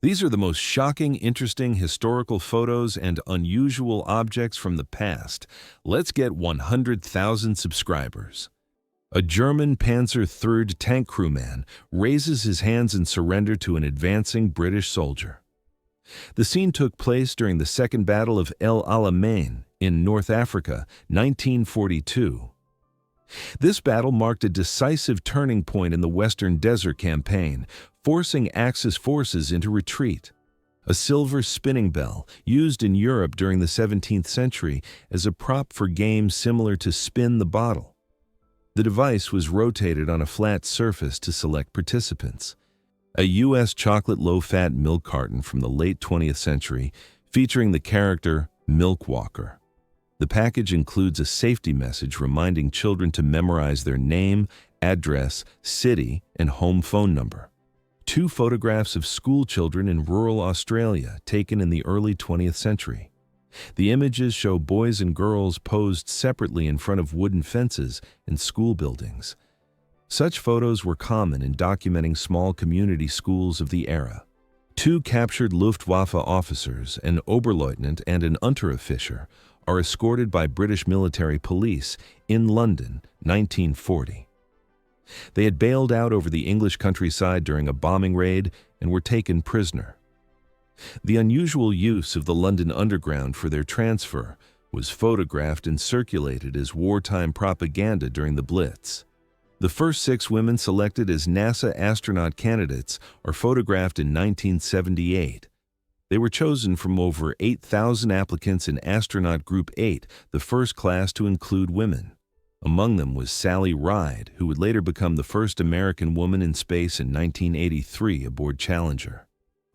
These are the most shocking, interesting historical photos and unusual objects from the past. Let's get 100,000 subscribers. A German Panzer III tank crewman raises his hands in surrender to an advancing British soldier. The scene took place during the Second Battle of El Alamein in North Africa, 1942. This battle marked a decisive turning point in the Western Desert Campaign, forcing Axis forces into retreat. A silver spinning bell, used in Europe during the 17th century as a prop for games similar to Spin the Bottle. The device was rotated on a flat surface to select participants. A U.S. chocolate low-fat milk carton from the late 20th century, featuring the character Milk Walker. The package includes a safety message reminding children to memorize their name, address, city, and home phone number. 2 photographs of school children in rural Australia taken in the early 20th century. The images show boys and girls posed separately in front of wooden fences and school buildings. Such photos were common in documenting small community schools of the era. 2 captured Luftwaffe officers, an Oberleutnant and an Unteroffizier, are escorted by British military police in London, 1940. They had bailed out over the English countryside during a bombing raid and were taken prisoner. The unusual use of the London Underground for their transfer was photographed and circulated as wartime propaganda during the Blitz. The first 6 women selected as NASA astronaut candidates are photographed in 1978. They were chosen from over 8,000 applicants in Astronaut Group 8, the first class to include women. Among them was Sally Ride, who would later become the first American woman in space in 1983 aboard Challenger.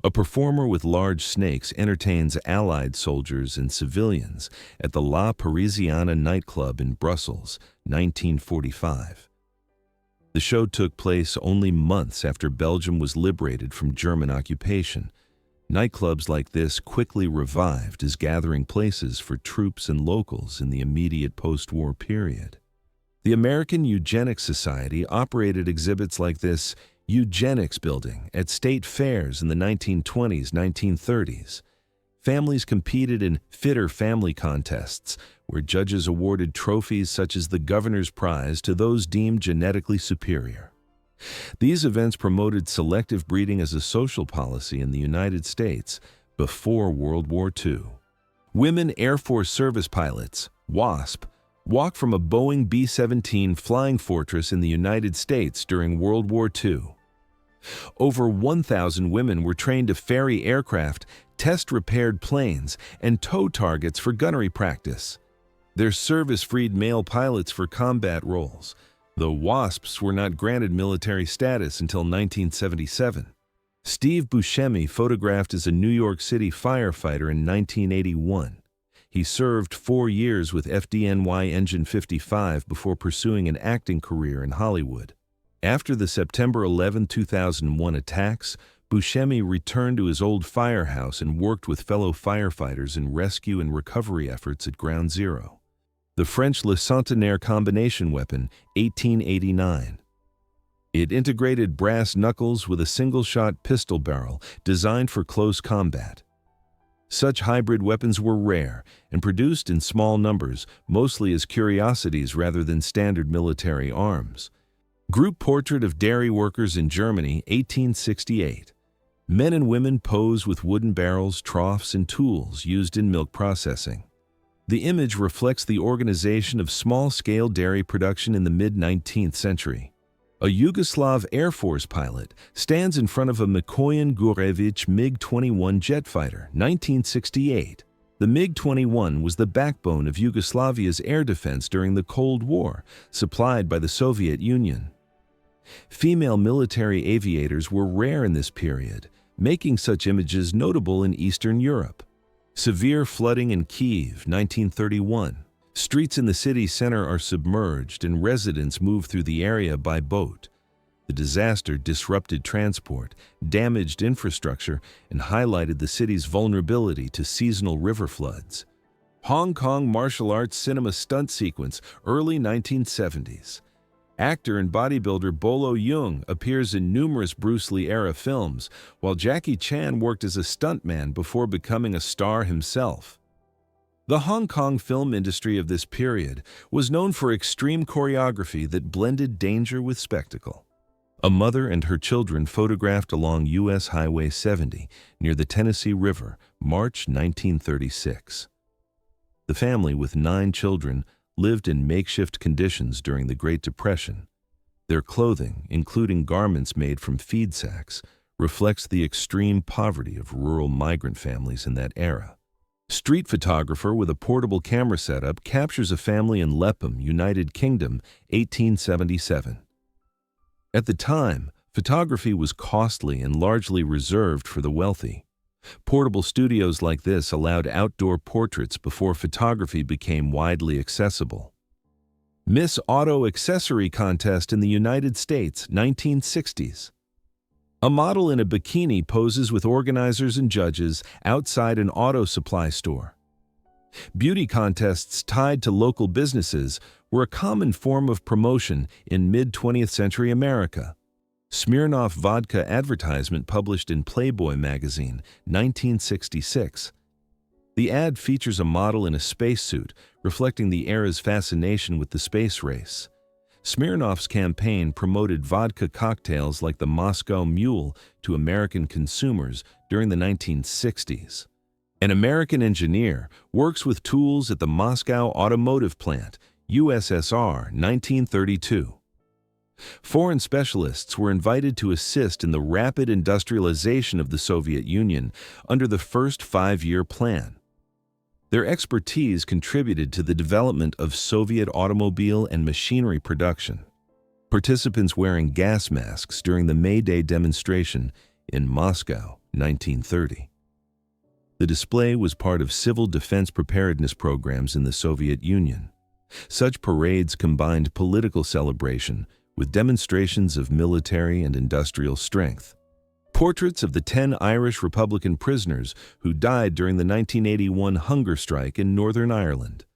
A performer with large snakes entertains Allied soldiers and civilians at the La Parisienne nightclub in Brussels, 1945. The show took place only months after Belgium was liberated from German occupation. Nightclubs like this quickly revived as gathering places for troops and locals in the immediate post-war period. The American Eugenics Society operated exhibits like this Eugenics Building at state fairs in the 1920s, 1930s. Families competed in fitter family contests, where judges awarded trophies such as the Governor's Prize to those deemed genetically superior. These events promoted selective breeding as a social policy in the United States before World War II. Women Air Force Service pilots, WASP, walked from a Boeing B-17 Flying Fortress in the United States during World War II. Over 1,000 women were trained to ferry aircraft, test repaired planes, and tow targets for gunnery practice. Their service freed male pilots for combat roles. The WASPs were not granted military status until 1977. Steve Buscemi photographed as a New York City firefighter in 1981. He served 4 years with FDNY Engine 55 before pursuing an acting career in Hollywood. After the September 11, 2001 attacks, Buscemi returned to his old firehouse and worked with fellow firefighters in rescue and recovery efforts at Ground Zero. The French Le Centenaire combination weapon, 1889. It integrated brass knuckles with a single-shot pistol barrel designed for close combat. Such hybrid weapons were rare and produced in small numbers, mostly as curiosities rather than standard military arms. Group portrait of dairy workers in Germany, 1868. Men and women pose with wooden barrels, troughs, and tools used in milk processing. The image reflects the organization of small-scale dairy production in the mid-19th century. A Yugoslav Air Force pilot stands in front of a Mikoyan Gurevich MiG-21 jet fighter, 1968. The MiG-21 was the backbone of Yugoslavia's air defense during the Cold War, supplied by the Soviet Union. Female military aviators were rare in this period, making such images notable in Eastern Europe. Severe flooding in Kyiv, 1931. Streets in the city center are submerged and residents move through the area by boat. The disaster disrupted transport, damaged infrastructure, and highlighted the city's vulnerability to seasonal river floods. Hong Kong martial arts cinema stunt sequence, early 1970s. Actor and bodybuilder Bolo Yeung appears in numerous Bruce Lee-era films, while Jackie Chan worked as a stuntman before becoming a star himself. The Hong Kong film industry of this period was known for extreme choreography that blended danger with spectacle. A mother and her children photographed along U.S. Highway 70 near the Tennessee River, March 1936. The family, with 9 children, lived in makeshift conditions during the Great Depression. Their clothing, including garments made from feed sacks, reflects the extreme poverty of rural migrant families in that era. Street photographer with a portable camera setup captures a family in Lepham, United Kingdom, 1877. At the time, photography was costly and largely reserved for the wealthy. Portable studios like this allowed outdoor portraits before photography became widely accessible. Miss Auto Accessory Contest in the United States, 1960s. A model in a bikini poses with organizers and judges outside an auto supply store. Beauty contests tied to local businesses were a common form of promotion in mid-20th century America. Smirnoff vodka advertisement published in Playboy magazine, 1966. The ad features a model in a spacesuit, reflecting the era's fascination with the space race. Smirnoff's campaign promoted vodka cocktails like the Moscow Mule to American consumers during the 1960s. An American engineer works with tools at the Moscow Automotive Plant, USSR, 1932. Foreign specialists were invited to assist in the rapid industrialization of the Soviet Union under the first 5-year plan. Their expertise contributed to the development of Soviet automobile and machinery production. Participants wearing gas masks during the May Day demonstration in Moscow, 1930. The display was part of civil defense preparedness programs in the Soviet Union. Such parades combined political celebration with demonstrations of military and industrial strength. Portraits of the 10 Irish Republican prisoners who died during the 1981 hunger strike in Northern Ireland.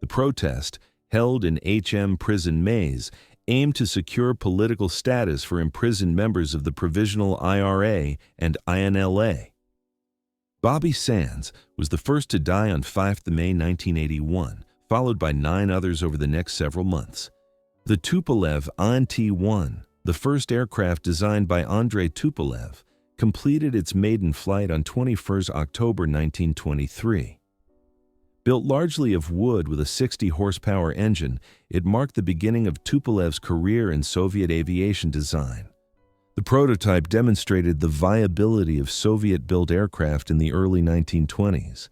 The protest, held in HM Prison Maze, aimed to secure political status for imprisoned members of the Provisional IRA and INLA. Bobby Sands was the first to die on 5 May 1981, followed by 9 others over the next several months. The Tupolev An-T-1, the first aircraft designed by Andrei Tupolev, completed its maiden flight on 21 October 1923. Built largely of wood with a 60-horsepower engine, it marked the beginning of Tupolev's career in Soviet aviation design. The prototype demonstrated the viability of Soviet-built aircraft in the early 1920s.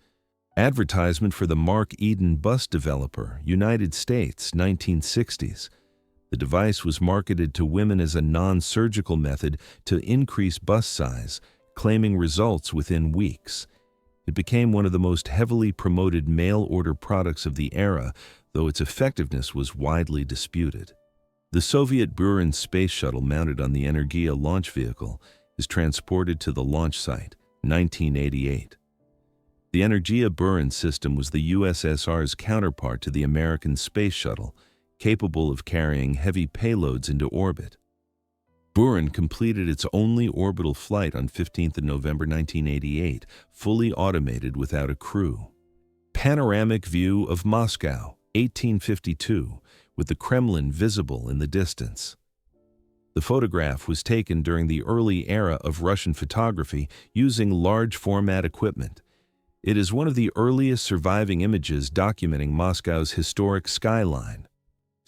Advertisement for the Mark Eden bus developer, United States, 1960s. The device was marketed to women as a non-surgical method to increase bust size, claiming results within weeks. It became one of the most heavily promoted mail-order products of the era, though its effectiveness was widely disputed. The Soviet Buran space shuttle mounted on the Energia launch vehicle is transported to the launch site, 1988. The Energia Buran system was the USSR's counterpart to the American space shuttle, capable of carrying heavy payloads into orbit. Buran completed its only orbital flight on 15 November 1988, fully automated without a crew. Panoramic view of Moscow, 1852, with the Kremlin visible in the distance. The photograph was taken during the early era of Russian photography using large-format equipment. It is one of the earliest surviving images documenting Moscow's historic skyline.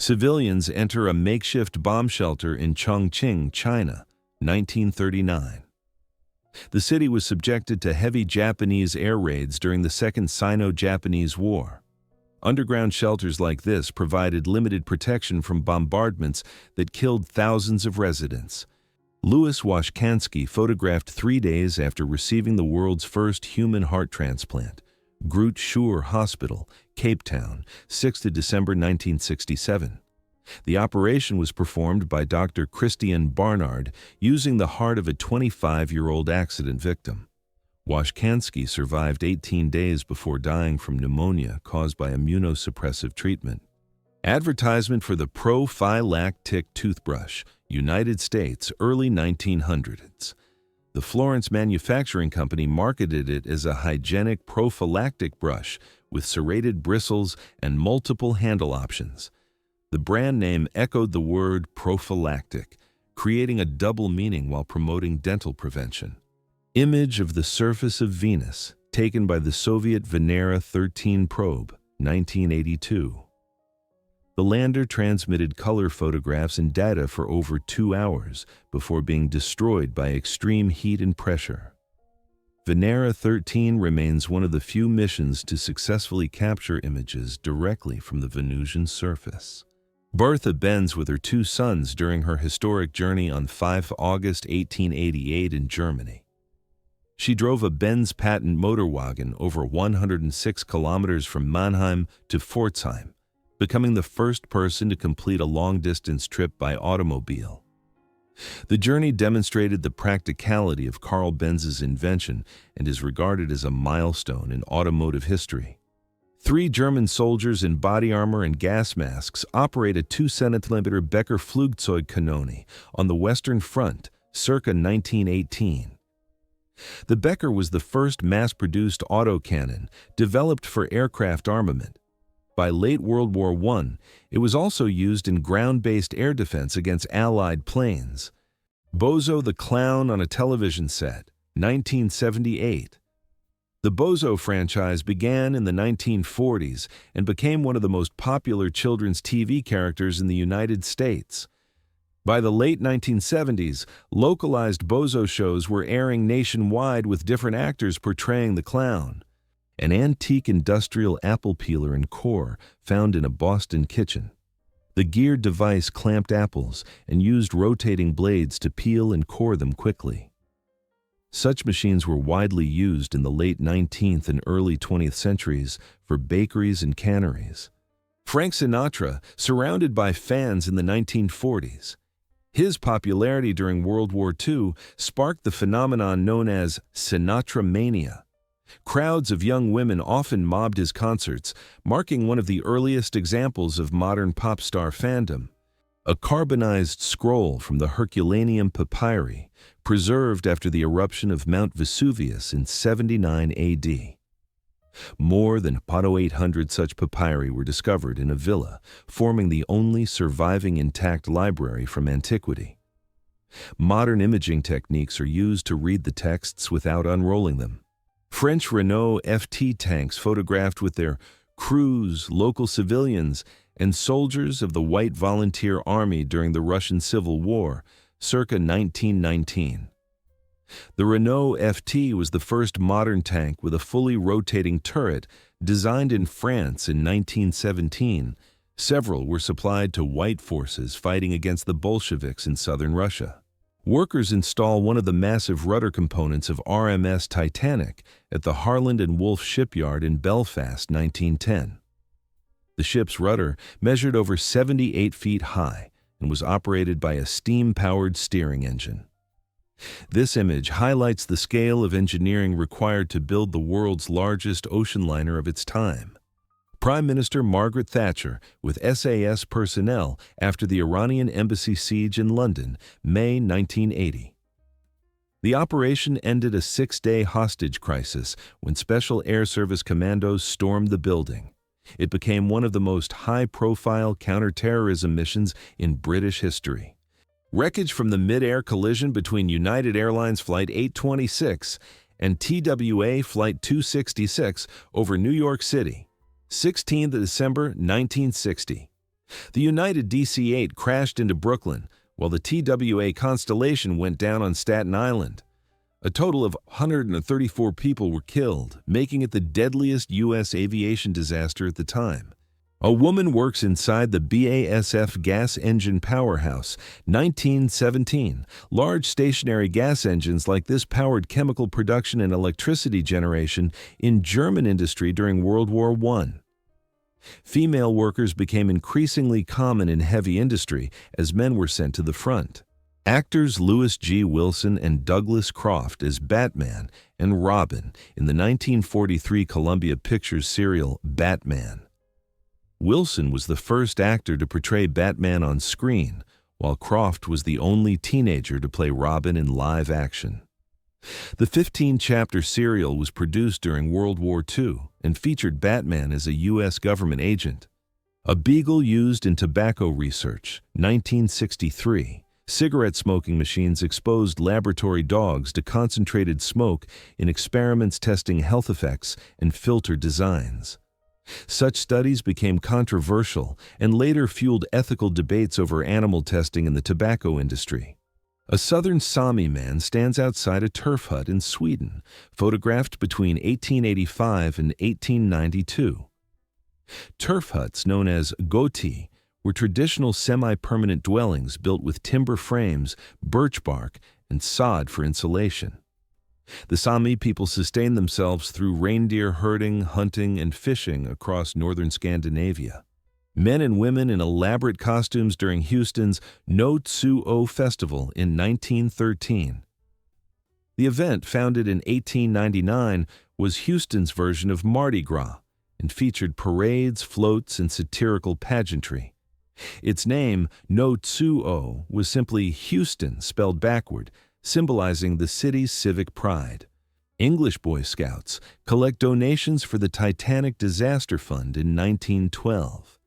Civilians enter a makeshift bomb shelter in Chongqing, China, 1939. The city was subjected to heavy Japanese air raids during the Second Sino-Japanese War. Underground shelters like this provided limited protection from bombardments that killed thousands of residents. Louis Washkansky photographed 3 days after receiving the world's first human heart transplant. Groot Schuur Hospital, Cape Town, 6 December 1967. The operation was performed by Dr. Christian Barnard using the heart of a 25-year-old accident victim. Washkansky survived 18 days before dying from pneumonia caused by immunosuppressive treatment. Advertisement for the prophylactic toothbrush, United States, early 1900s. The Florence Manufacturing Company marketed it as a hygienic prophylactic brush with serrated bristles and multiple handle options. The brand name echoed the word prophylactic, creating a double meaning while promoting dental prevention. Image of the surface of Venus, taken by the Soviet Venera 13 probe, 1982. The lander transmitted color photographs and data for over 2 hours before being destroyed by extreme heat and pressure. Venera 13 remains one of the few missions to successfully capture images directly from the Venusian surface. Bertha Benz with her 2 sons during her historic journey on 5 August 1888 in Germany. She drove a Benz patent motorwagen over 106 kilometers from Mannheim to Pforzheim, becoming the first person to complete a long-distance trip by automobile. The journey demonstrated the practicality of Carl Benz's invention and is regarded as a milestone in automotive history. 3 German soldiers in body armor and gas masks operate a 2 cm Becker Flugzeugkanone on the Western Front, circa 1918. The Becker was the first mass-produced autocannon developed for aircraft armament. By late World War I, it was also used in ground-based air defense against Allied planes. Bozo the Clown on a television set, 1978. The Bozo franchise began in the 1940s and became one of the most popular children's TV characters in the United States. By the late 1970s, localized Bozo shows were airing nationwide with different actors portraying the clown. An antique industrial apple peeler and core found in a Boston kitchen. The geared device clamped apples and used rotating blades to peel and core them quickly. Such machines were widely used in the late 19th and early 20th centuries for bakeries and canneries. Frank Sinatra, surrounded by fans in the 1940s. His popularity during World War II sparked the phenomenon known as Sinatra Mania. Crowds of young women often mobbed his concerts, marking one of the earliest examples of modern pop star fandom. A carbonized scroll from the Herculaneum papyri, preserved after the eruption of Mount Vesuvius in 79 AD. More than 800 such papyri were discovered in a villa, forming the only surviving intact library from antiquity. Modern imaging techniques are used to read the texts without unrolling them. French Renault FT tanks photographed with their crews, local civilians, and soldiers of the White Volunteer Army during the Russian Civil War, circa 1919. The Renault FT was the first modern tank with a fully rotating turret designed in France in 1917. Several were supplied to white forces fighting against the Bolsheviks in southern Russia. Workers install one of the massive rudder components of RMS Titanic at the Harland and Wolff shipyard in Belfast, 1910. The ship's rudder measured over 78 feet high and was operated by a steam-powered steering engine. This image highlights the scale of engineering required to build the world's largest ocean liner of its time. Prime Minister Margaret Thatcher with SAS personnel after the Iranian embassy siege in London, May 1980. The operation ended a 6-day hostage crisis when Special Air Service commandos stormed the building. It became one of the most high-profile counterterrorism missions in British history. Wreckage from the mid-air collision between United Airlines Flight 826 and TWA Flight 266 over New York City. 16th December 1960. The United DC-8 crashed into Brooklyn, while the TWA Constellation went down on Staten Island. A total of 134 people were killed, making it the deadliest U.S. aviation disaster at the time. A woman works inside the BASF gas engine powerhouse, 1917. Large stationary gas engines like this powered chemical production and electricity generation in German industry during World War I. Female workers became increasingly common in heavy industry as men were sent to the front. Actors Lewis G. Wilson and Douglas Croft as Batman and Robin in the 1943 Columbia Pictures serial Batman. Wilson was the first actor to portray Batman on screen, while Croft was the only teenager to play Robin in live action. The 15-chapter serial was produced during World War II and featured Batman as a U.S. government agent. A beagle used in tobacco research, 1963. Cigarette smoking machines exposed laboratory dogs to concentrated smoke in experiments testing health effects and filter designs. Such studies became controversial and later fueled ethical debates over animal testing in the tobacco industry. A southern Sami man stands outside a turf hut in Sweden, photographed between 1885 and 1892. Turf huts, known as goti, were traditional semi-permanent dwellings built with timber frames, birch bark, and sod for insulation. The Sami people sustained themselves through reindeer herding, hunting, and fishing across northern Scandinavia. Men and women in elaborate costumes during Houston's No Tsuo Festival in 1913. The event, founded in 1899, was Houston's version of Mardi Gras and featured parades, floats, and satirical pageantry. Its name, No Tsuo, was simply Houston spelled backward, symbolizing the city's civic pride. English Boy Scouts collect donations for the Titanic Disaster Fund in 1912.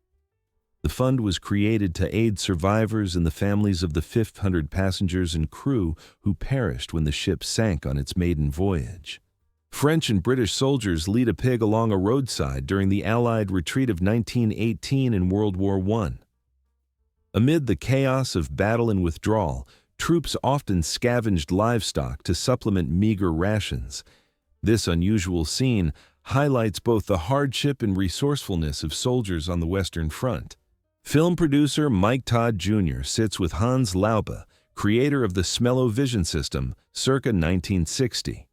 The fund was created to aid survivors and the families of the 500 passengers and crew who perished when the ship sank on its maiden voyage. French and British soldiers lead a pig along a roadside during the Allied retreat of 1918 in World War I. Amid the chaos of battle and withdrawal, troops often scavenged livestock to supplement meager rations. This unusual scene highlights both the hardship and resourcefulness of soldiers on the Western Front. Film producer Mike Todd Jr. sits with Hans Laube, creator of the Smell-O-Vision system, circa 1960.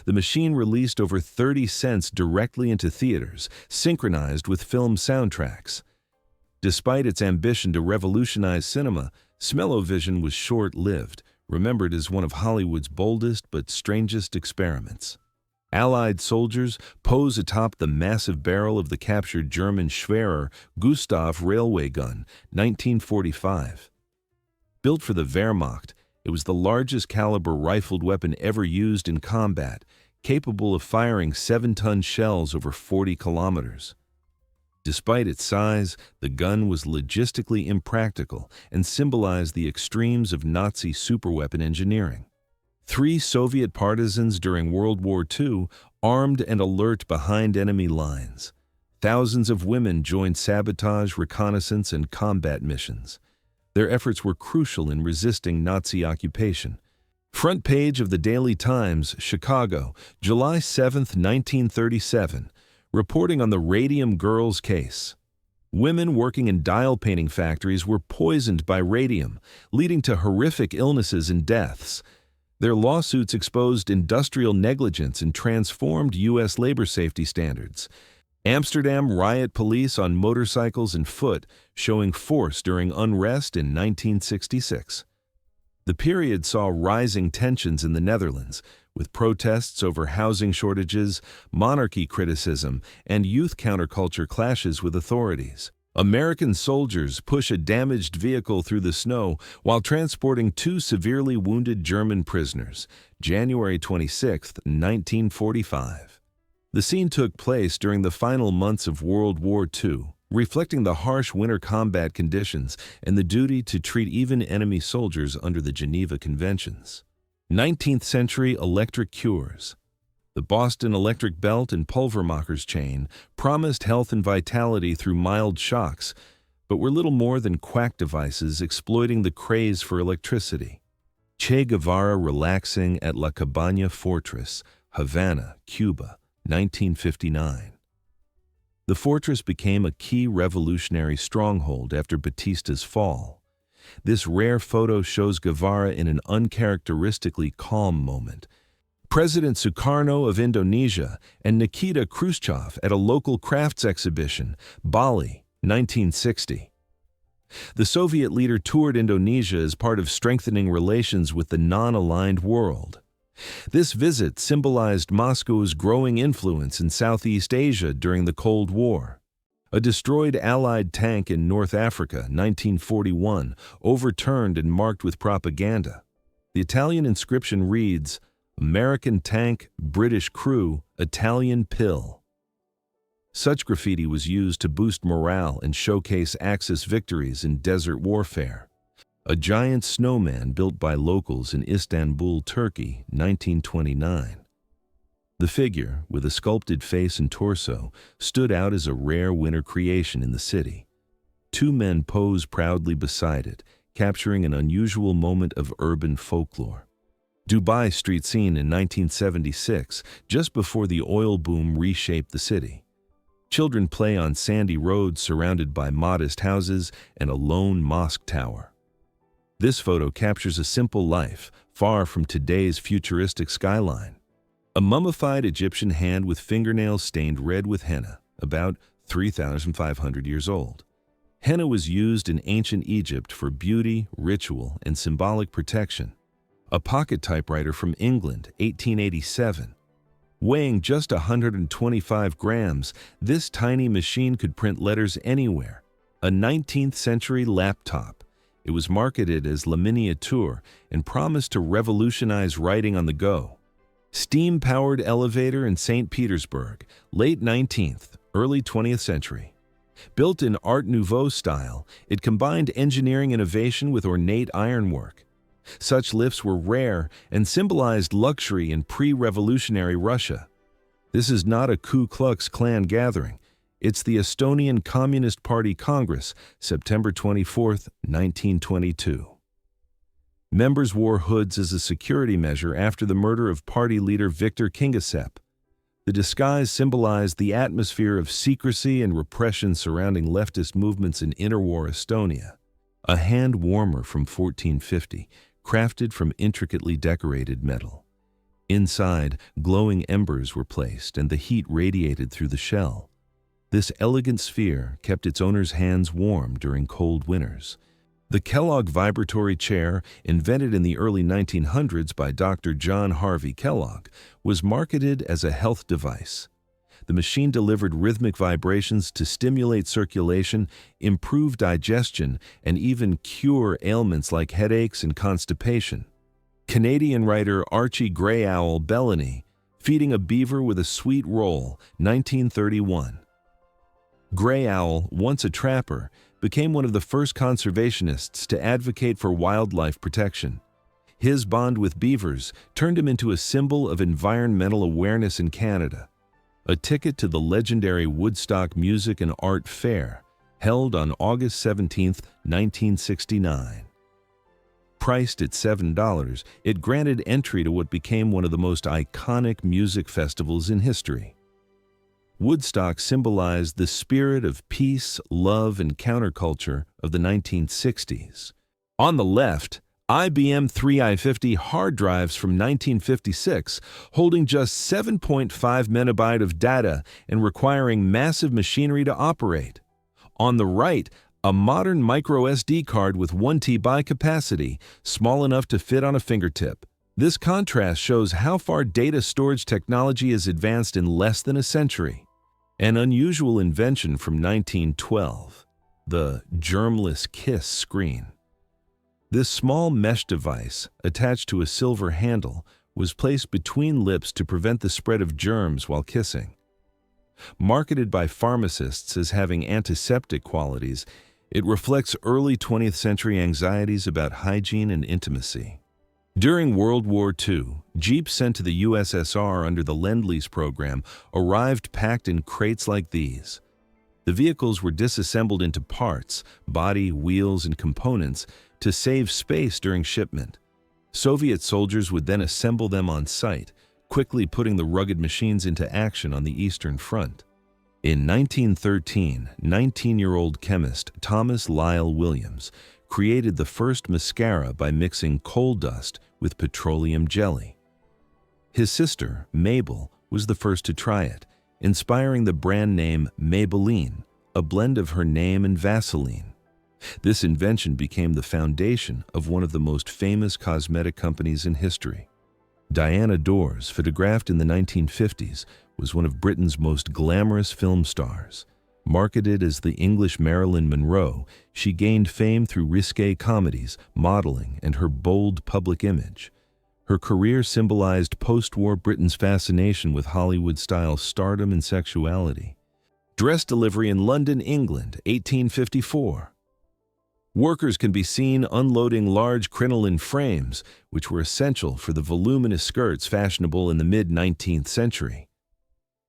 The machine released over 30 cents directly into theaters, synchronized with film soundtracks. Despite its ambition to revolutionize cinema, Smell-O-Vision was short-lived, remembered as one of Hollywood's boldest but strangest experiments. Allied soldiers pose atop the massive barrel of the captured German Schwerer Gustav railway gun, 1945. Built for the Wehrmacht, it was the largest caliber rifled weapon ever used in combat, capable of firing 7-ton shells over 40 kilometers. Despite its size, the gun was logistically impractical and symbolized the extremes of Nazi superweapon engineering. 3 Soviet partisans during World War II, armed and alert behind enemy lines. Thousands of women joined sabotage, reconnaissance, and combat missions. Their efforts were crucial in resisting Nazi occupation. Front page of the Daily Times, Chicago, July 7, 1937, reporting on the Radium Girls case. Women working in dial painting factories were poisoned by radium, leading to horrific illnesses and deaths. Their lawsuits exposed industrial negligence and transformed U.S. labor safety standards. Amsterdam riot police on motorcycles and foot, showing force during unrest in 1966. The period saw rising tensions in the Netherlands, with protests over housing shortages, monarchy criticism, and youth counterculture clashes with authorities. American soldiers push a damaged vehicle through the snow while transporting 2 severely wounded German prisoners, January 26, 1945. The scene took place during the final months of World War II, reflecting the harsh winter combat conditions and the duty to treat even enemy soldiers under the Geneva Conventions. 19th century electric cures. The Boston Electric Belt and Pulvermacher's chain promised health and vitality through mild shocks, but were little more than quack devices exploiting the craze for electricity. Che Guevara relaxing at La Cabaña Fortress, Havana, Cuba, 1959. The fortress became a key revolutionary stronghold after Batista's fall. This rare photo shows Guevara in an uncharacteristically calm moment. President Sukarno of Indonesia and Nikita Khrushchev at a local crafts exhibition, Bali, 1960. The Soviet leader toured Indonesia as part of strengthening relations with the non-aligned world. This visit symbolized Moscow's growing influence in Southeast Asia during the Cold War. A destroyed Allied tank in North Africa, 1941, overturned and marked with propaganda. The Italian inscription reads, "American tank, British crew, Italian pill." Such graffiti was used to boost morale and showcase Axis victories in desert warfare. A giant snowman built by locals in Istanbul, Turkey, 1929. The figure, with a sculpted face and torso, stood out as a rare winter creation in the city. Two men pose proudly beside it, capturing an unusual moment of urban folklore. Dubai street scene in 1976, just before the oil boom reshaped the city. Children play on sandy roads surrounded by modest houses and a lone mosque tower. This photo captures a simple life, far from today's futuristic skyline. A mummified Egyptian hand with fingernails stained red with henna, about 3,500 years old. Henna was used in ancient Egypt for beauty, ritual, and symbolic protection. A pocket typewriter from England, 1887. Weighing just 125 grams, this tiny machine could print letters anywhere. A 19th century laptop. It was marketed as La Miniature and promised to revolutionize writing on the go. Steam-powered elevator in St. Petersburg, late 19th, early 20th century. Built in Art Nouveau style, it combined engineering innovation with ornate ironwork. Such lifts were rare and symbolized luxury in pre-revolutionary Russia. This is not a Ku Klux Klan gathering. It's the Estonian Communist Party Congress, September 24, 1922. Members wore hoods as a security measure after the murder of party leader Viktor Kingissepp. The disguise symbolized the atmosphere of secrecy and repression surrounding leftist movements in interwar Estonia. A hand warmer from 1450, crafted from intricately decorated metal. Inside, glowing embers were placed and the heat radiated through the shell. This elegant sphere kept its owner's hands warm during cold winters. The Kellogg vibratory chair, invented in the early 1900s by Dr. John Harvey Kellogg, was marketed as a health device. The machine delivered rhythmic vibrations to stimulate circulation, improve digestion, and even cure ailments like headaches and constipation. Canadian writer Archie Grey Owl Bellany, Feeding a Beaver with a Sweet Roll, 1931. Grey Owl, once a trapper, became one of the first conservationists to advocate for wildlife protection. His bond with beavers turned him into a symbol of environmental awareness in Canada. A ticket to the legendary Woodstock Music and Art Fair, held on August 17, 1969. Priced at $7, it granted entry to what became one of the most iconic music festivals in history. Woodstock symbolized the spirit of peace, love, and counterculture of the 1960s. On the left, IBM 3i50 hard drives from 1956, holding just 7.5 megabyte of data and requiring massive machinery to operate. On the right, a modern micro SD card with 1 TB capacity, small enough to fit on a fingertip. This contrast shows how far data storage technology has advanced in less than a century. An unusual invention from 1912, the germless kiss screen. This small mesh device, attached to a silver handle, was placed between lips to prevent the spread of germs while kissing. Marketed by pharmacists as having antiseptic qualities, it reflects early 20th century anxieties about hygiene and intimacy. During World War II, Jeeps sent to the USSR under the Lend-Lease program arrived packed in crates like these. The vehicles were disassembled into parts, body, wheels, and components to save space during shipment. Soviet soldiers would then assemble them on site, quickly putting the rugged machines into action on the Eastern Front. In 1913, 19-year-old chemist Thomas Lyle Williams created the first mascara by mixing coal dust with petroleum jelly. His sister, Mabel, was the first to try it, inspiring the brand name Maybelline, a blend of her name and Vaseline. This invention became the foundation of one of the most famous cosmetic companies in history. Diana Dors, photographed in the 1950s, was one of Britain's most glamorous film stars. Marketed as the English Marilyn Monroe, she gained fame through risque comedies, modeling, and her bold public image. Her career symbolized post-war Britain's fascination with Hollywood-style stardom and sexuality. Dress delivery in London, England, 1854. Workers can be seen unloading large crinoline frames, which were essential for the voluminous skirts fashionable in the mid-19th century.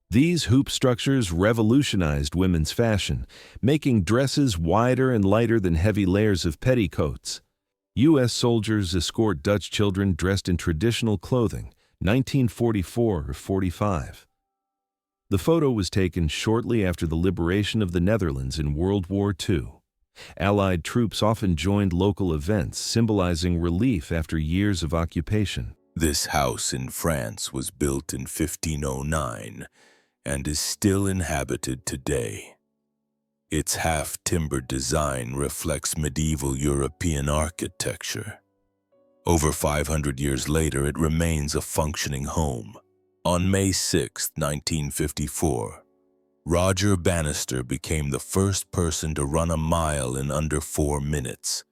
These hoop structures revolutionized women's fashion, making dresses wider and lighter than heavy layers of petticoats. U.S. soldiers escort Dutch children dressed in traditional clothing, 1944 or 45. The photo was taken shortly after the liberation of the Netherlands in World War II. Allied troops often joined local events, symbolizing relief after years of occupation. This house in France was built in 1509 and is still inhabited today. Its half-timbered design reflects medieval European architecture. Over 500 years later, it remains a functioning home. On May 6, 1954, Roger Bannister became the first person to run a mile in under 4 minutes,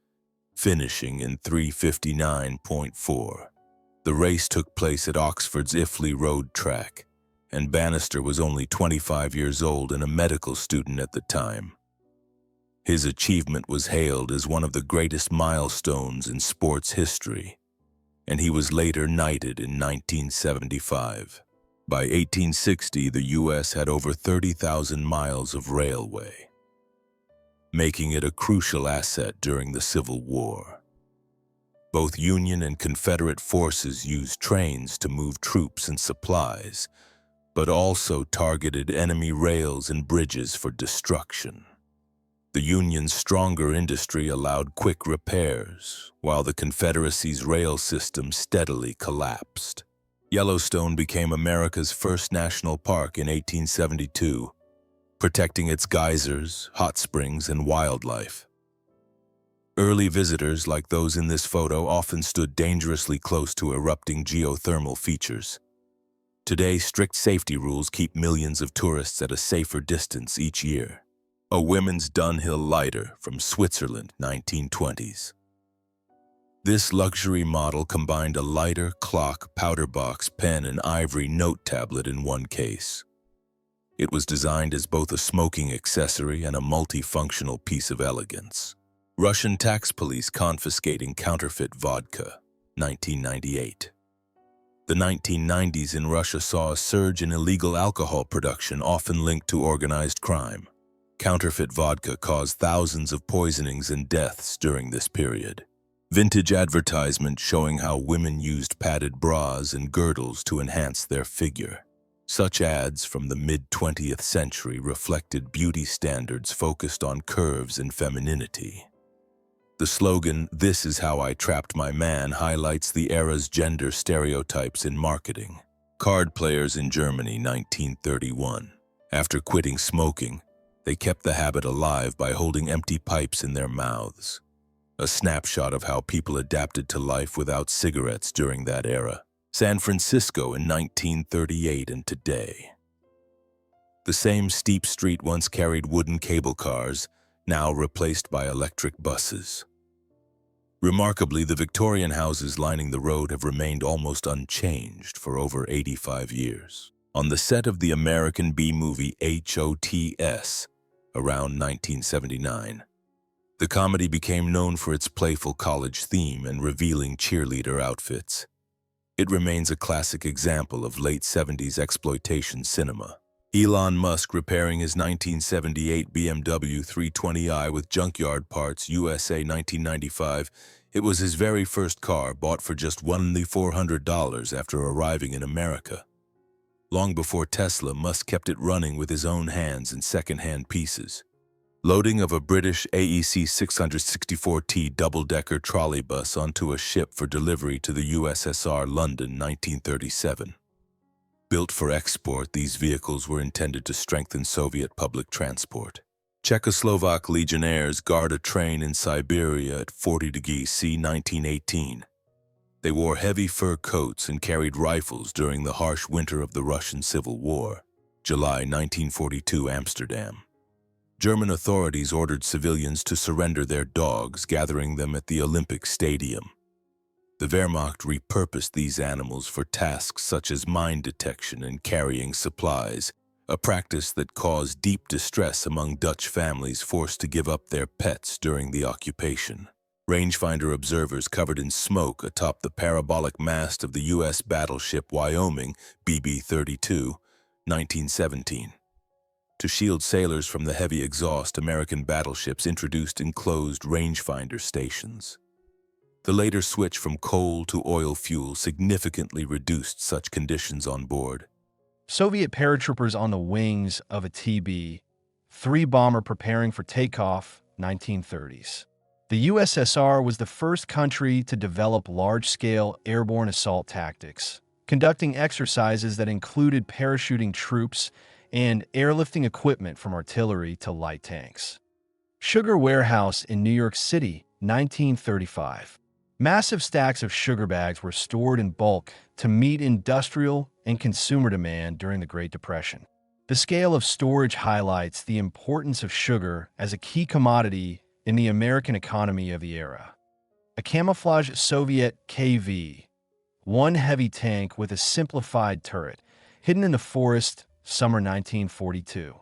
finishing in 3:59.4. The race took place at Oxford's Iffley Road track, and Bannister was only 25 years old and a medical student at the time. His achievement was hailed as one of the greatest milestones in sports history, and he was later knighted in 1975. By 1860, the U.S. had over 30,000 miles of railway, making it a crucial asset during the Civil War. Both Union and Confederate forces used trains to move troops and supplies, but also targeted enemy rails and bridges for destruction. The Union's stronger industry allowed quick repairs, while the Confederacy's rail system steadily collapsed. Yellowstone became America's first national park in 1872, protecting its geysers, hot springs, and wildlife. Early visitors, like those in this photo, often stood dangerously close to erupting geothermal features. Today, strict safety rules keep millions of tourists at a safer distance each year. A women's Dunhill lighter from Switzerland, 1920s. This luxury model combined a lighter, clock, powder box, pen, and ivory note tablet in one case. It was designed as both a smoking accessory and a multifunctional piece of elegance. Russian tax police confiscating counterfeit vodka, 1998. The 1990s in Russia saw a surge in illegal alcohol production, often linked to organized crime. Counterfeit vodka caused thousands of poisonings and deaths during this period. Vintage advertisements showing how women used padded bras and girdles to enhance their figure. Such ads from the mid-20th century reflected beauty standards focused on curves and femininity. The slogan, "This is how I trapped my man," highlights the era's gender stereotypes in marketing. Card players in Germany, 1931. After quitting smoking, they kept the habit alive by holding empty pipes in their mouths. A snapshot of how people adapted to life without cigarettes during that era. San Francisco in 1938 and today. The same steep street once carried wooden cable cars, now replaced by electric buses. Remarkably, the Victorian houses lining the road have remained almost unchanged for over 85 years. On the set of the American B-movie HOTS, around 1979, the comedy became known for its playful college theme and revealing cheerleader outfits. It remains a classic example of late 70s exploitation cinema. Elon Musk repairing his 1978 BMW 320i with junkyard parts, USA, 1995. It was his very first car, bought for just only $400 after arriving in America. Long before Tesla, Musk kept it running with his own hands and second-hand pieces. Loading of a British AEC 664T double-decker trolley bus onto a ship for delivery to the USSR, London, 1937. Built for export, these vehicles were intended to strengthen Soviet public transport. Czechoslovak legionnaires guard a train in Siberia at 40 degrees C, 1918. They wore heavy fur coats and carried rifles during the harsh winter of the Russian Civil War. July 1942, Amsterdam. German authorities ordered civilians to surrender their dogs, gathering them at the Olympic Stadium. The Wehrmacht repurposed these animals for tasks such as mine detection and carrying supplies, a practice that caused deep distress among Dutch families forced to give up their pets during the occupation. Rangefinder observers covered in smoke atop the parabolic mast of the U.S. battleship Wyoming, BB-32, 1917. To shield sailors from the heavy exhaust, American battleships introduced enclosed rangefinder stations. The later switch from coal to oil fuel significantly reduced such conditions on board. Soviet paratroopers on the wings of a TB-3 bomber preparing for takeoff, 1930s. The USSR was the first country to develop large-scale airborne assault tactics, conducting exercises that included parachuting troops and airlifting equipment from artillery to light tanks. Sugar warehouse in New York City, 1935. Massive stacks of sugar bags were stored in bulk to meet industrial and consumer demand during the Great Depression. The scale of storage highlights the importance of sugar as a key commodity in the American economy of the era. A camouflage Soviet KV-1 heavy tank with a simplified turret, hidden in the forest, summer 1942.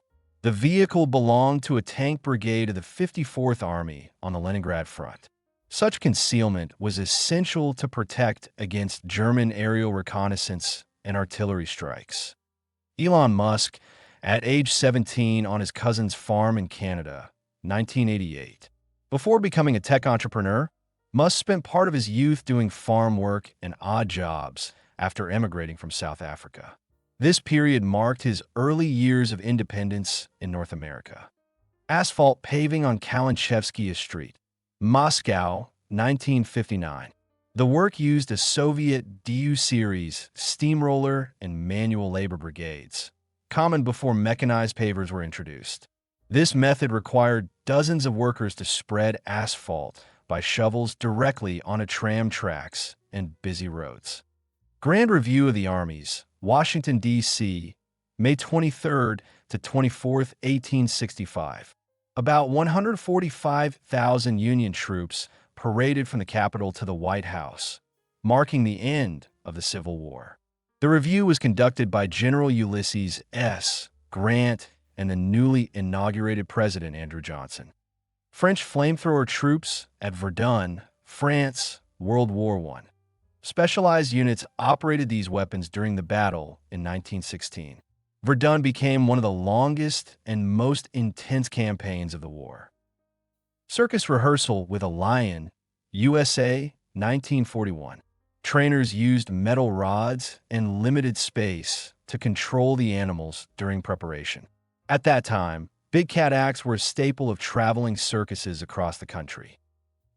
The vehicle belonged to a tank brigade of the 54th Army on the Leningrad front. Such concealment was essential to protect against German aerial reconnaissance and artillery strikes. Elon Musk, at age 17 on his cousin's farm in Canada, 1988. Before becoming a tech entrepreneur, Musk spent part of his youth doing farm work and odd jobs after emigrating from South Africa. This period marked his early years of independence in North America. Asphalt paving on Kalinchevsky Street, Moscow, 1959. The work used a Soviet DU-series steamroller and manual labor brigades, common before mechanized pavers were introduced. This method required dozens of workers to spread asphalt by shovels directly onto tram tracks and busy roads. Grand Review of the Armies, Washington, D.C., May 23 to 24, 1865. About 145,000 Union troops paraded from the Capitol to the White House, marking the end of the Civil War. The review was conducted by General Ulysses S. Grant and the newly inaugurated President Andrew Johnson. French flamethrower troops at Verdun, France, World War I. Specialized units operated these weapons during the battle in 1916. Verdun became one of the longest and most intense campaigns of the war. Circus rehearsal with a lion, USA, 1941. Trainers used metal rods and limited space to control the animals during preparation. At that time, big cat acts were a staple of traveling circuses across the country.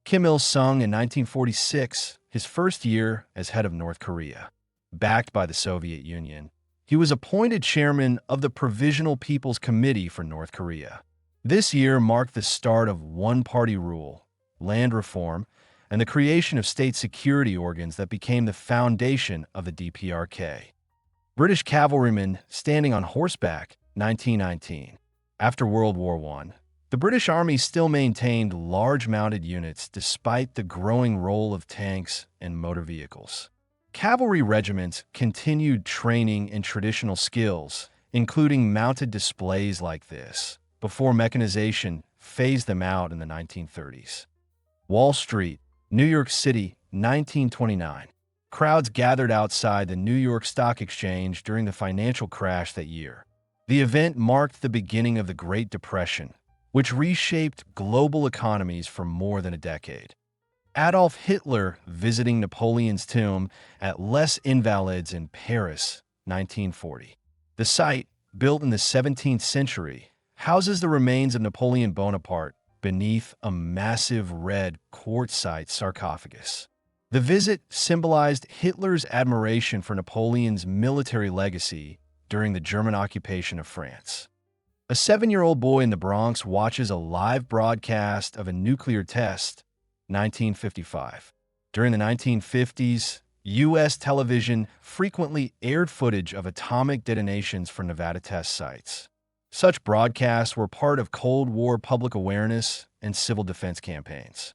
Kim Il-sung in 1946, his first year as head of North Korea. Backed by the Soviet Union, he was appointed chairman of the Provisional People's Committee for North Korea. This year marked the start of one-party rule, land reform, and the creation of state security organs that became the foundation of the DPRK. British cavalrymen standing on horseback, 1919. After World War I, the British Army still maintained large mounted units despite the growing role of tanks and motor vehicles. Cavalry regiments continued training in traditional skills, including mounted displays like this, before mechanization phased them out in the 1930s. Wall Street, New York City, 1929. Crowds gathered outside the New York Stock Exchange during the financial crash that year. The event marked the beginning of the Great Depression, which reshaped global economies for more than a decade. Adolf Hitler visiting Napoleon's tomb at Les Invalides in Paris, 1940. The site, built in the 17th century, houses the remains of Napoleon Bonaparte beneath a massive red quartzite sarcophagus. The visit symbolized Hitler's admiration for Napoleon's military legacy during the German occupation of France. A 7-year-old boy in the Bronx watches a live broadcast of a nuclear test, 1955. During the 1950s, U.S. television frequently aired footage of atomic detonations for Nevada test sites. Such broadcasts were part of Cold War public awareness and civil defense campaigns.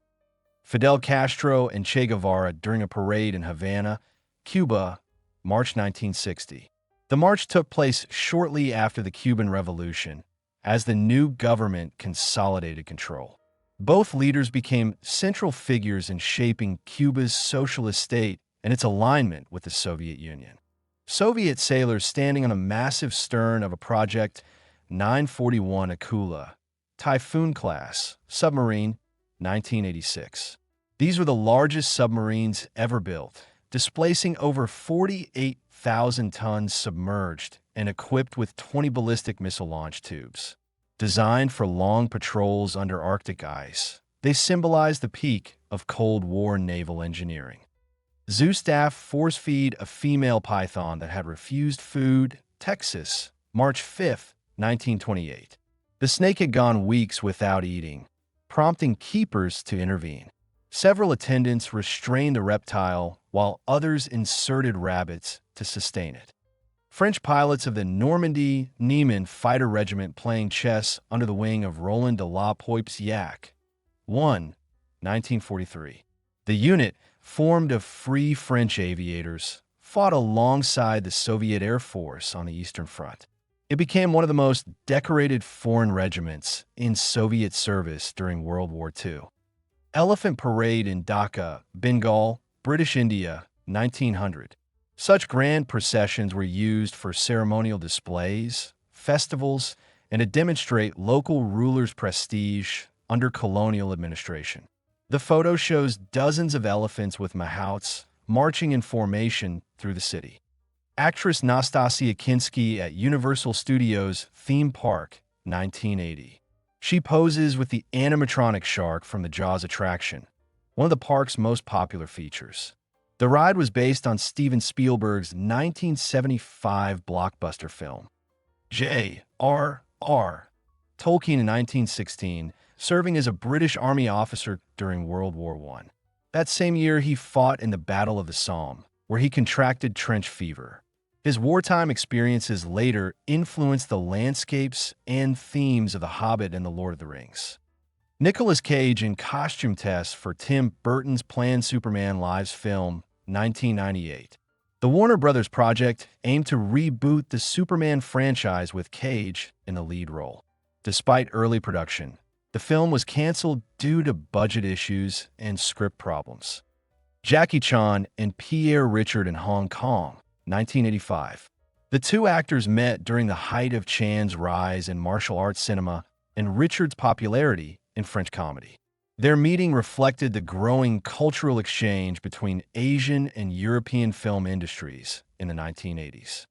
Fidel Castro and Che Guevara during a parade in Havana, Cuba, March 1960. The march took place shortly after the Cuban Revolution, as the new government consolidated control. Both leaders became central figures in shaping Cuba's socialist state and its alignment with the Soviet Union. Soviet sailors standing on a massive stern of a Project 941 Akula, Typhoon-class submarine, 1986. These were the largest submarines ever built, displacing over 48,000 tons submerged and equipped with 20 ballistic missile launch tubes. Designed for long patrols under Arctic ice, they symbolize the peak of Cold War naval engineering. Zoo staff force-feed a female python that had refused food, Texas, March 5, 1928. The snake had gone weeks without eating, prompting keepers to intervene. Several attendants restrained the reptile, while others inserted rabbits to sustain it. French pilots of the Normandy Niemen Fighter Regiment playing chess under the wing of Roland de la Poipsiac. 1. 1943. The unit, formed of free French aviators, fought alongside the Soviet Air Force on the Eastern Front. It became one of the most decorated foreign regiments in Soviet service during World War II. Elephant Parade in Dhaka, Bengal, British India, 1900. Such grand processions were used for ceremonial displays, festivals, and to demonstrate local rulers' prestige under colonial administration. The photo shows dozens of elephants with mahouts marching in formation through the city. Actress Nastasia Kinski at Universal Studios Theme Park, 1980. She poses with the animatronic shark from the Jaws attraction, one of the park's most popular features. The ride was based on Steven Spielberg's 1975 blockbuster film, J.R.R. Tolkien in 1916, serving as a British Army officer during World War I. That same year, he fought in the Battle of the Somme, where he contracted trench fever. His wartime experiences later influenced the landscapes and themes of The Hobbit and The Lord of the Rings. Nicolas Cage in costume tests for Tim Burton's planned Superman Lives film, 1998. The Warner Brothers project aimed to reboot the Superman franchise with Cage in the lead role. Despite early production, the film was canceled due to budget issues and script problems. Jackie Chan and Pierre Richard in Hong Kong, 1985. The two actors met during the height of Chan's rise in martial arts cinema and Richard's popularity in French comedy. Their meeting reflected the growing cultural exchange between Asian and European film industries in the 1980s.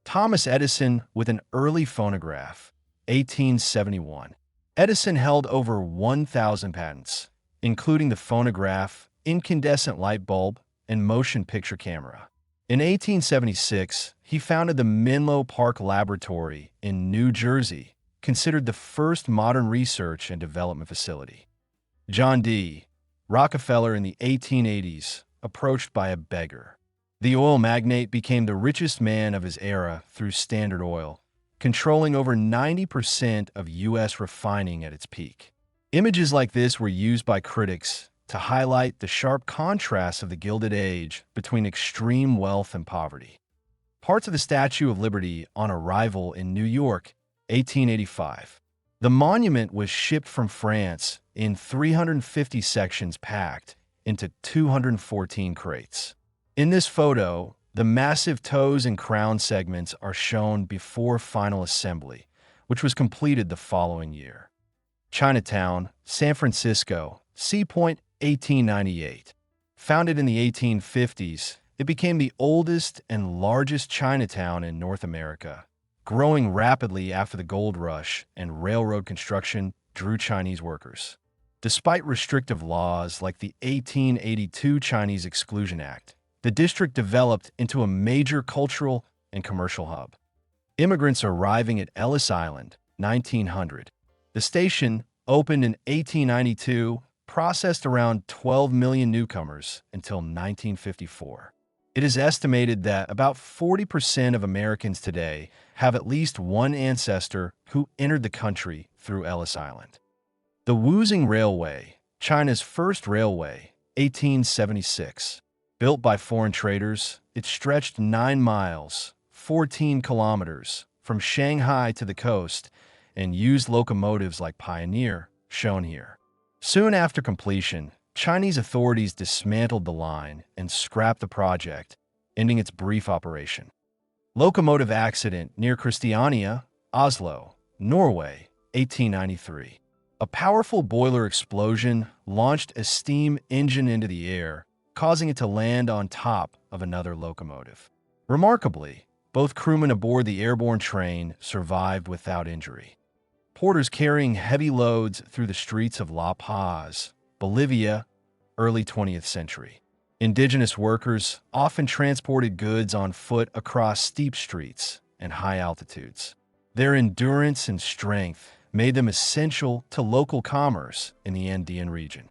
Thomas Edison with an early phonograph, 1871. Edison held over 1,000 patents, including the phonograph, incandescent light bulb, and motion picture camera. In 1876, he founded the Menlo Park Laboratory in New Jersey, considered the first modern research and development facility. John D. Rockefeller in the 1880s, approached by a beggar. The oil magnate became the richest man of his era through Standard Oil, controlling over 90% of U.S. refining at its peak. Images like this were used by critics to highlight the sharp contrast of the Gilded Age between extreme wealth and poverty. Parts of the Statue of Liberty on arrival in New York, 1885. The monument was shipped from France in 350 sections packed into 214 crates. In this photo, the massive toes and crown segments are shown before final assembly, which was completed the following year. Chinatown, San Francisco, Sea Point, 1898. Founded in the 1850s, it became the oldest and largest Chinatown in North America, growing rapidly after the gold rush and railroad construction drew Chinese workers. Despite restrictive laws like the 1882 Chinese Exclusion Act, the district developed into a major cultural and commercial hub. Immigrants arriving at Ellis Island, 1900. The station, opened in 1892, processed around 12 million newcomers until 1954. It is estimated that about 40% of Americans today have at least one ancestor who entered the country through Ellis Island. The Wuzhong Railway, China's first railway, 1876. Built by foreign traders, it stretched 9 miles, 14 kilometers, from Shanghai to the coast and used locomotives like Pioneer, shown here. Soon after completion, Chinese authorities dismantled the line and scrapped the project, ending its brief operation. Locomotive accident near Christiania, Oslo, Norway, 1893. A powerful boiler explosion launched a steam engine into the air, causing it to land on top of another locomotive. Remarkably, both crewmen aboard the airborne train survived without injury. Porters carrying heavy loads through the streets of La Paz, Bolivia, early 20th century. Indigenous workers often transported goods on foot across steep streets and high altitudes. Their endurance and strength made them essential to local commerce in the Andean region.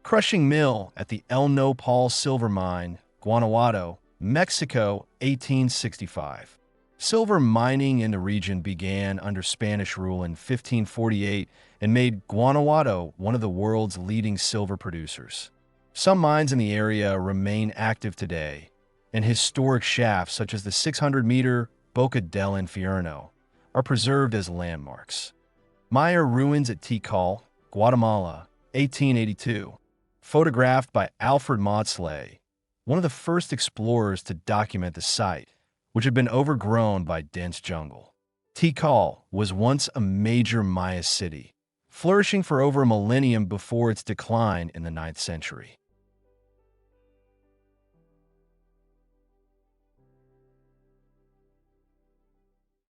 Crushing mill at the El Nopal silver mine, Guanajuato, Mexico, 1865. Silver mining in the region began under Spanish rule in 1548 and made Guanajuato one of the world's leading silver producers. Some mines in the area remain active today, and historic shafts such as the 600-meter Boca del Infierno are preserved as landmarks. Maya ruins at Tikal, Guatemala, 1882. Photographed by Alfred Maudslay, one of the first explorers to document the site, which had been overgrown by dense jungle. Tikal was once a major Maya city, flourishing for over a millennium before its decline in the 9th century.